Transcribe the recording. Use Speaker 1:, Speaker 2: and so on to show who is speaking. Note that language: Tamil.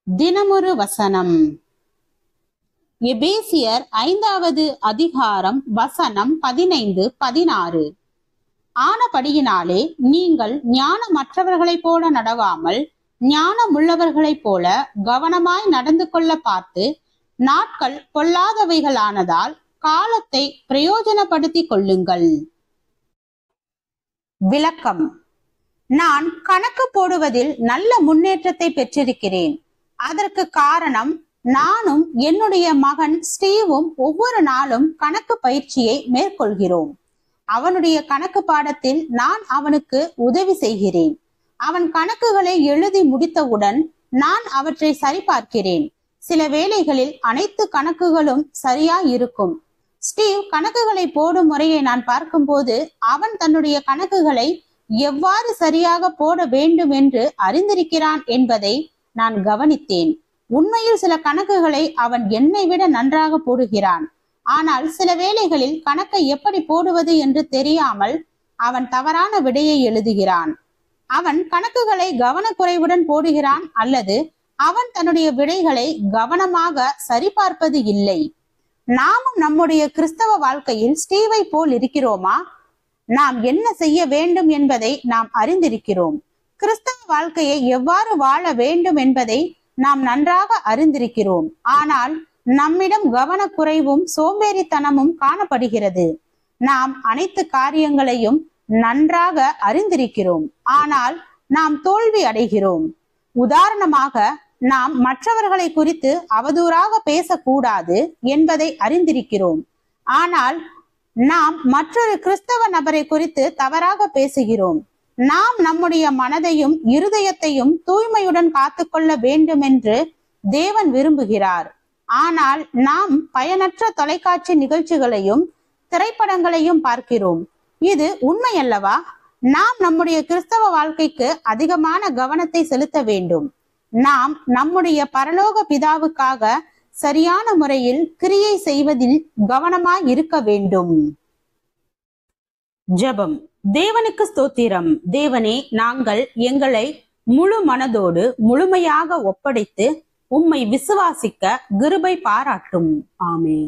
Speaker 1: தினமொரு வசனம். எபேசியர் 5வது அதிகாரம் வசனம் 15-16. ஆனபடியினாலே நீங்கள் ஞானமற்றவர்களைப் போல நடவாமல் ஞானமுள்ளவர்களைப் போல கவனமாய் நடந்து கொள்ள பார்த்து, நாட்கள் பொல்லாதவைகளானதால் காலத்தை பிரயோஜனப்படுத்திக் கொள்ளுங்கள். விளக்கம். நான் கணக்கு போடுவதில் நல்ல முன்னேற்றத்தை பெற்றிருக்கிறேன். அதற்கு காரணம், நானும் என்னுடைய மகன் ஸ்டீவும் ஒவ்வொரு நாளும் கணக்கு பயிற்சியை மேற்கொள்கிறோம். அவனுடைய கணக்கு பாடத்தில் நான் அவனுக்கு உதவி செய்கிறேன். அவன் கணக்குகளை எழுதி முடித்தவுடன் நான் அவற்றை சரிபார்க்கிறேன். சில வேளைகளில் அனைத்து கணக்குகளும் சரியா இருக்கும். ஸ்டீவ் கணக்குகளை போடும் முறையை நான் பார்க்கும்போது அவன் தன்னுடைய கணக்குகளை எவ்வாறு சரியாக போட வேண்டும் என்று அறிந்திருக்கிறான் என்பதை நான் கவனித்தேன். உண்மையில் சில கணக்குகளை அவன் என்னை விட நன்றாக போடுகிறான். ஆனால் சில வேளைகளில் கணக்கை எப்படி போடுவது என்று தெரியாமல் அவன் தவறான விடையை எழுதுகிறான். அவன் கணக்குகளை கவனக்குறைவுடன் போடுகிறான், அல்லது அவன் தன்னுடைய விடைகளை கவனமாக சரிபார்ப்பது இல்லை. நாமும் நம்முடைய கிறிஸ்தவ வாழ்க்கையில் ஸ்டீவை போல் இருக்கிறோமா? நாம் என்ன செய்ய வேண்டும் என்பதை நாம் அறிந்திருக்கிறோம். கிறிஸ்தவ வாழ்க்கையை எவ்வாறு வாழ வேண்டும் என்பதை நாம் நன்றாக அறிந்திருக்கிறோம். ஆனால் நம்மிடம் கவனக்குறைவும் சோம்பேறித்தனமும் காணப்படுகிறது. நாம் அனைத்து காரியங்களையும் நன்றாக அறிந்திருக்கிறோம், ஆனால் நாம் தோல்வி அடைகிறோம். உதாரணமாக, நாம் மற்றவர்களை குறித்து அவதூறாக பேசக்கூடாது என்பதை அறிந்திருக்கிறோம். ஆனால் நாம் மற்றொரு கிறிஸ்தவ நபரை குறித்து தவறாக பேசுகிறோம். நாம் நம்முடைய மனதையும் இருதயத்தையும் தூய்மையுடன் காத்துக்கொள்ள வேண்டும் என்று தேவன் விரும்புகிறார். ஆனால் நாம் பயனற்ற தொலைக்காட்சி நிகழ்ச்சிகளையும் திரைப்படங்களையும் பார்க்கிறோம். இது உண்மையல்லவா? நாம் நம்முடைய கிறிஸ்தவ வாழ்க்கைக்கு அதிகமான கவனத்தை செலுத்த வேண்டும். நாம் நம்முடைய பரலோக பிதாவுக்காக சரியான முறையில் கிரியை செய்வதில் கவனமாய் இருக்க வேண்டும். ஜெபம். தேவனுக்கு ஸ்தோத்திரம். தேவனே, நாங்கள் எங்களை முழு மனதோடு முழுமையாக ஒப்படைத்து உம்மை விசுவாசிக்க கிருபை பாராட்டும். ஆமென்.